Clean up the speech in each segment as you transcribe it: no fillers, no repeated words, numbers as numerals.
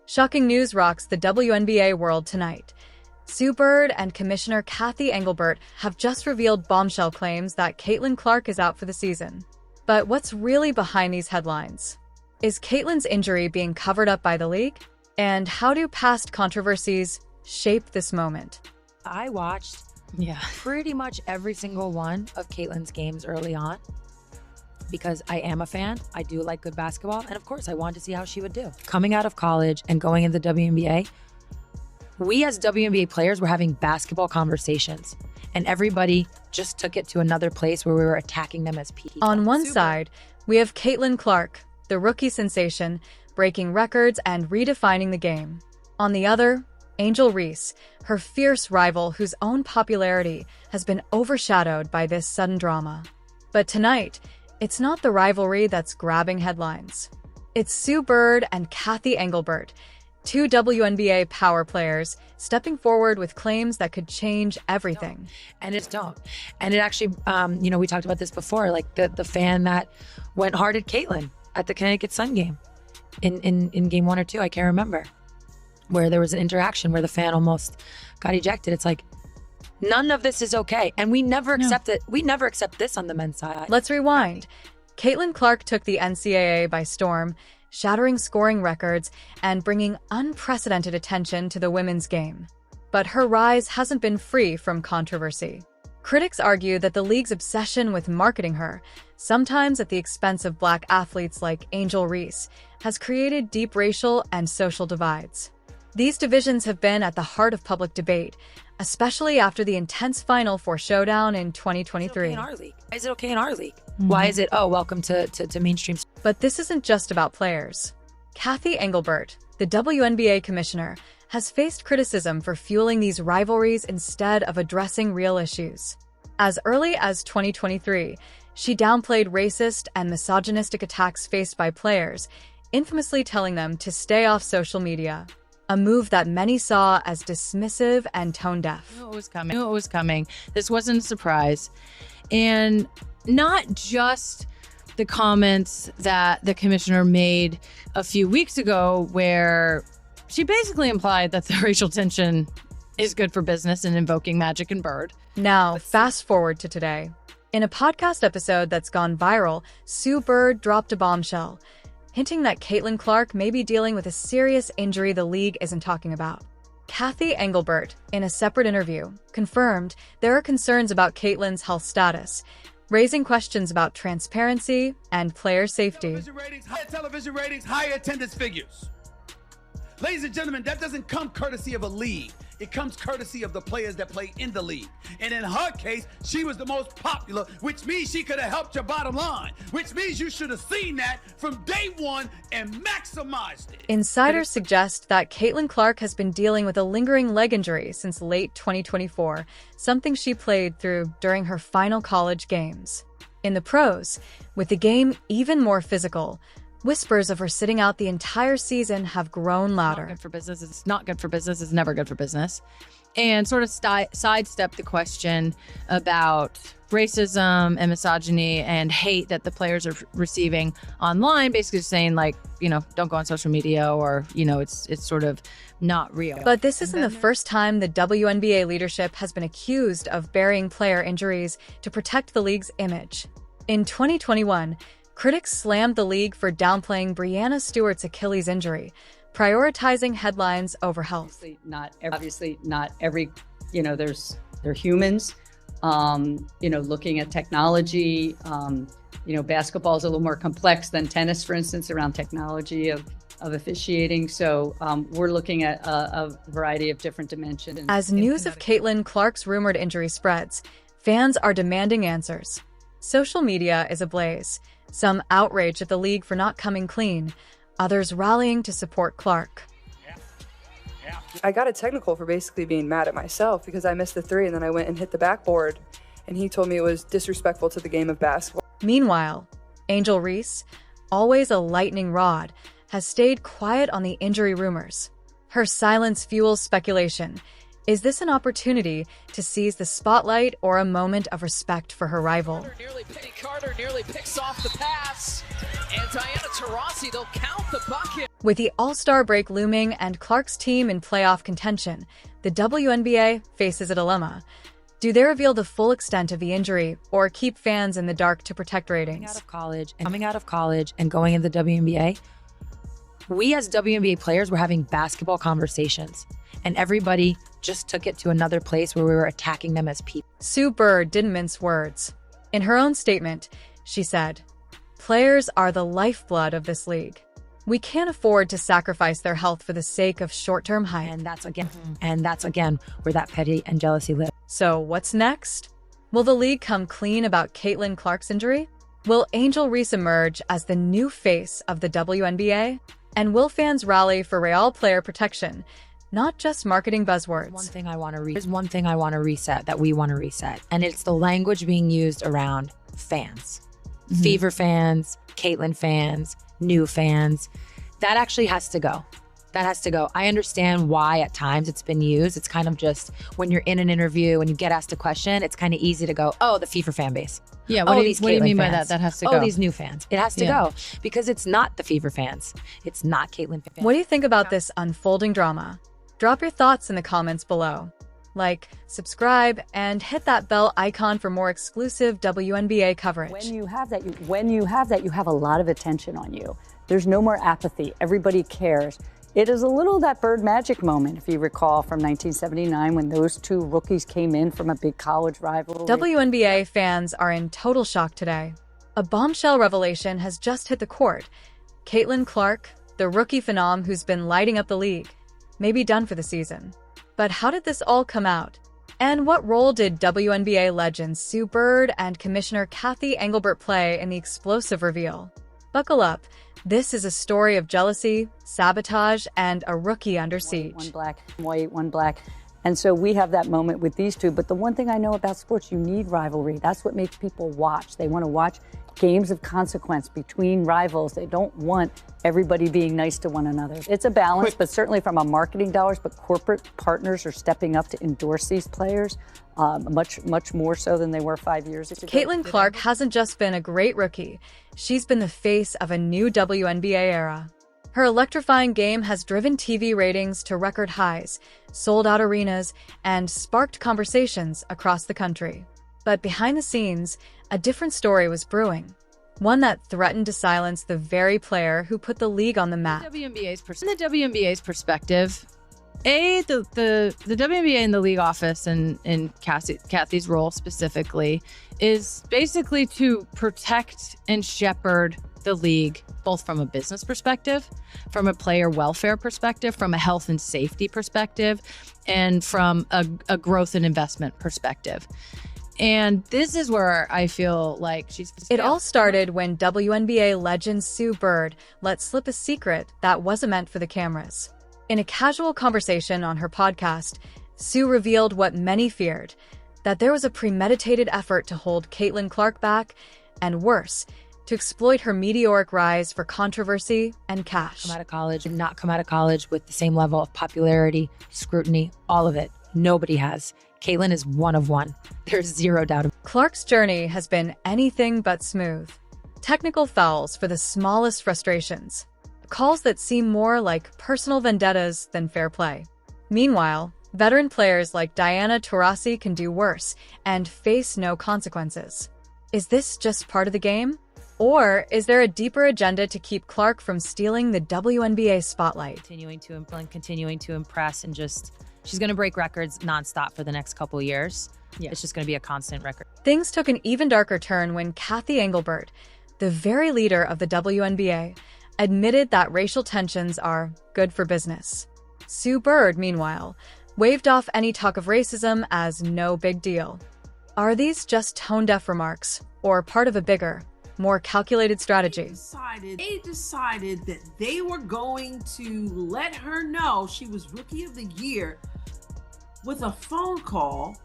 Shocking news rocks the WNBA world tonight. Sue Bird and Commissioner Cathy Engelbert have just revealed bombshell claims that Caitlin Clark is out for the season. But what's really behind these headlines? Is Caitlin's injury being covered up by the league? And how do past controversies shape this moment? I watched pretty much every single one of Caitlin's games early on because I am a fan. I do like good basketball. And of course, I wanted to see how she would do. Coming out of college and going into the WNBA, we as WNBA players were having basketball conversations, and everybody just took it to another place where we were attacking them as people. On one side, we have Caitlin Clark, the rookie sensation, breaking records and redefining the game. On the other, Angel Reese, her fierce rival whose own popularity has been overshadowed by this sudden drama. But tonight, it's not the rivalry that's grabbing headlines. It's Sue Bird and Cathy Engelbert, two WNBA power players, stepping forward with claims that could change everything. And it don't. And it actually, we talked about this before, like the fan that went hard at Caitlin at the Connecticut Sun game in game 1 or 2, I can't remember, where there was an interaction where the fan almost got ejected. It's like, none of this is okay. And we never accept it. We never accept this on the men's side. Let's rewind. Caitlin Clark took the NCAA by storm, shattering scoring records and bringing unprecedented attention to the women's game. But her rise hasn't been free from controversy. Critics argue that the league's obsession with marketing her, sometimes at the expense of Black athletes like Angel Reese, has created deep racial and social divides. These divisions have been at the heart of public debate, especially after the intense Final Four showdown in 2023. Is it okay in our league? Why is it, welcome to mainstream? But this isn't just about players. Cathy Engelbert, the WNBA commissioner, has faced criticism for fueling these rivalries instead of addressing real issues. As early as 2023, she downplayed racist and misogynistic attacks faced by players, infamously telling them to stay off social media. A move that many saw as dismissive and tone-deaf. I knew it was coming. This wasn't a surprise. And not just the comments that the commissioner made a few weeks ago, where she basically implied that the racial tension is good for business and invoking Magic and Bird. Now, fast forward to today. In a podcast episode that's gone viral, Sue Bird dropped a bombshell, hinting that Caitlin Clark may be dealing with a serious injury the league isn't talking about. Cathy Engelbert, in a separate interview, confirmed there are concerns about Caitlin's health status, raising questions about transparency and player safety. Television ratings, higher attendance figures. Ladies and gentlemen, that doesn't come courtesy of a league. It comes courtesy of the players that play in the league. And in her case, she was the most popular, which means she could have helped your bottom line, which means you should have seen that from day one and maximized it. Insiders suggest that Caitlin Clark has been dealing with a lingering leg injury since late 2024, something she played through during her final college games. In the pros, with the game even more physical, whispers of her sitting out the entire season have grown louder. Not good for business. It's not good for business. It's never good for business. And sort of sidestep the question about racism and misogyny and hate that the players are receiving online, basically saying don't go on social media, or, it's sort of not real. But this isn't the first time the WNBA leadership has been accused of burying player injuries to protect the league's image. In 2021, critics slammed the league for downplaying Breanna Stewart's Achilles injury, prioritizing headlines over health. Obviously, not every, they're humans, looking at technology. Basketball is a little more complex than tennis, for instance, around technology of officiating. So we're looking at a variety of different dimensions. As news of Caitlin Clark's rumored injury spreads, fans are demanding answers. Social media is ablaze. Some outraged at the league for not coming clean, others rallying to support Clark. I got a technical for basically being mad at myself because I missed the three and then I went and hit the backboard, and he told me it was disrespectful to the game of basketball. Meanwhile, Angel Reese, always a lightning rod, has stayed quiet on the injury rumors. Her silence fuels speculation. Is this an opportunity to seize the spotlight or a moment of respect for her rival? Carter nearly picks off the pass, and Diana Taurasi, they'll count the bucket. With the All-Star break looming and Clark's team in playoff contention, the WNBA faces a dilemma. Do they reveal the full extent of the injury or keep fans in the dark to protect ratings? Coming out of college and going into the WNBA, we as WNBA players were having basketball conversations, and everybody just took it to another place where we were attacking them as people. Sue Bird didn't mince words. In her own statement, she said, "Players are the lifeblood of this league. We can't afford to sacrifice their health for the sake of short-term hype." And that's again where that petty and jealousy live. So what's next? Will the league come clean about Caitlin Clark's injury? Will Angel Reese emerge as the new face of the WNBA? And will fans rally for Real player protection, not just marketing buzzwords? There's one thing I want to reset, that we want to reset, and it's the language being used around fans. Fever fans, Caitlin fans, new fans. That actually has to go. That has to go. I understand why at times it's been used. It's kind of just when you're in an interview and you get asked a question, it's kind of easy to go, oh, the FIFA fan base. Yeah, what do you mean by that? That has to go. Oh, these new fans. It has to go because it's not the Fever fans. It's not Caitlin fans. What do you think about this unfolding drama? Drop your thoughts in the comments below. Like, subscribe, and hit that bell icon for more exclusive WNBA coverage. When you have that, you have a lot of attention on you. There's no more apathy. Everybody cares. It is a little that Bird Magic moment, if you recall, from 1979 when those two rookies came in from a big college rivalry. WNBA fans are in total shock today. A bombshell revelation has just hit the court. Caitlin Clark, the rookie phenom who's been lighting up the league, may be done for the season. But how did this all come out? And what role did WNBA legends Sue Bird and Commissioner Cathy Engelbert play in the explosive reveal? Buckle up. This is a story of jealousy, sabotage, and a rookie under siege. One black, white, one black. And so we have that moment with these two. But the one thing I know about sports, you need rivalry. That's what makes people watch. They want to watch games of consequence between rivals. They don't want everybody being nice to one another. It's a balance, but certainly from a marketing dollars, but corporate partners are stepping up to endorse these players much more so than they were 5 years ago. Caitlin Clark hasn't just been a great rookie. She's been the face of a new WNBA era. Her electrifying game has driven TV ratings to record highs, sold out arenas, and sparked conversations across the country. But behind the scenes, a different story was brewing. One that threatened to silence the very player who put the league on the map. From the WNBA's perspective, the WNBA in the league office and in Cathy's role specifically is basically to protect and shepherd the league, both from a business perspective, from a player welfare perspective, from a health and safety perspective, and from a growth and investment perspective. And this is where I feel like she's... It all started when WNBA legend Sue Bird let slip a secret that wasn't meant for the cameras. In a casual conversation on her podcast, Sue revealed what many feared, that there was a premeditated effort to hold Caitlin Clark back, and worse, to exploit her meteoric rise for controversy and cash. Come out of college and not come out of college with the same level of popularity, scrutiny, all of it. Nobody has. Caitlin is one of one. There's zero doubt. Clark's journey has been anything but smooth. Technical fouls for the smallest frustrations. Calls that seem more like personal vendettas than fair play. Meanwhile, veteran players like Diana Taurasi can do worse and face no consequences. Is this just part of the game? Or is there a deeper agenda to keep Clark from stealing the WNBA spotlight? Continuing to impress, and just... she's going to break records nonstop for the next couple years. Yeah. It's just going to be a constant record. Things took an even darker turn when Cathy Engelbert, the very leader of the WNBA, admitted that racial tensions are good for business. Sue Bird, meanwhile, waved off any talk of racism as no big deal. Are these just tone-deaf remarks, or part of a bigger, more calculated strategy? They decided that they were going to let her know she was Rookie of the Year with a phone call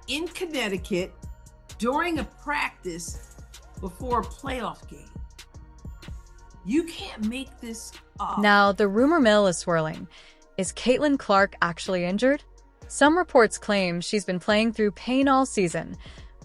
in Connecticut during a practice before a playoff game. You can't make this up. Now, the rumor mill is swirling. Is Caitlin Clark actually injured? Some reports claim she's been playing through pain all season.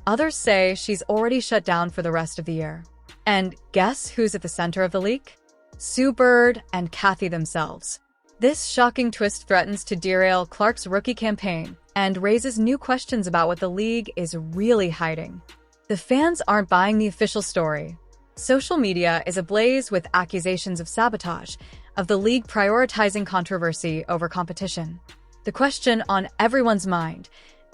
Others say she's already shut down for the rest of the year. And guess who's at the center of the leak? Sue Bird and Cathy themselves. This shocking twist threatens to derail Clark's rookie campaign and raises new questions about what the league is really hiding. The fans aren't buying the official story. Social media is ablaze with accusations of sabotage, of the league prioritizing controversy over competition. The question on everyone's mind,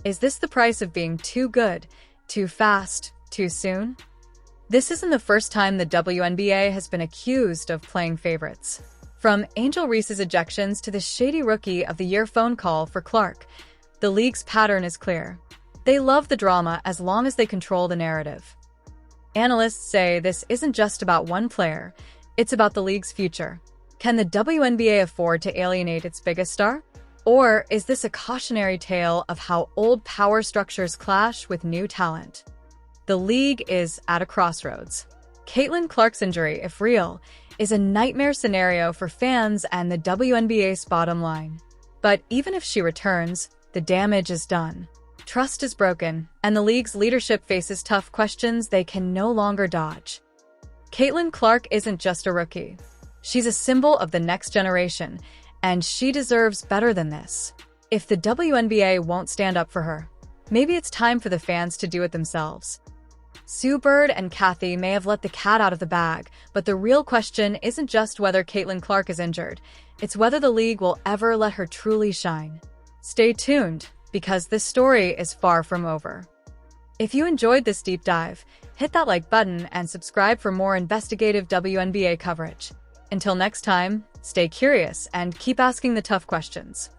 is this the price of being too good, too fast, too soon? This isn't the first time the WNBA has been accused of playing favorites. From Angel Reese's ejections to the shady Rookie of the Year phone call for Clark, the league's pattern is clear. They love the drama as long as they control the narrative. Analysts say this isn't just about one player, it's about the league's future. Can the WNBA afford to alienate its biggest star? Or is this a cautionary tale of how old power structures clash with new talent? The league is at a crossroads. Caitlin Clark's injury, if real, is a nightmare scenario for fans and the WNBA's bottom line. But even if she returns, the damage is done. Trust is broken, and the league's leadership faces tough questions they can no longer dodge. Caitlin Clark isn't just a rookie. She's a symbol of the next generation, and she deserves better than this. If the WNBA won't stand up for her, maybe it's time for the fans to do it themselves. Sue Bird and Cathy may have let the cat out of the bag, but the real question isn't just whether Caitlin Clark is injured. It's whether the league will ever let her truly shine. Stay tuned, because this story is far from over. If you enjoyed this deep dive, hit that like button and subscribe for more investigative WNBA coverage. Until next time, stay curious and keep asking the tough questions.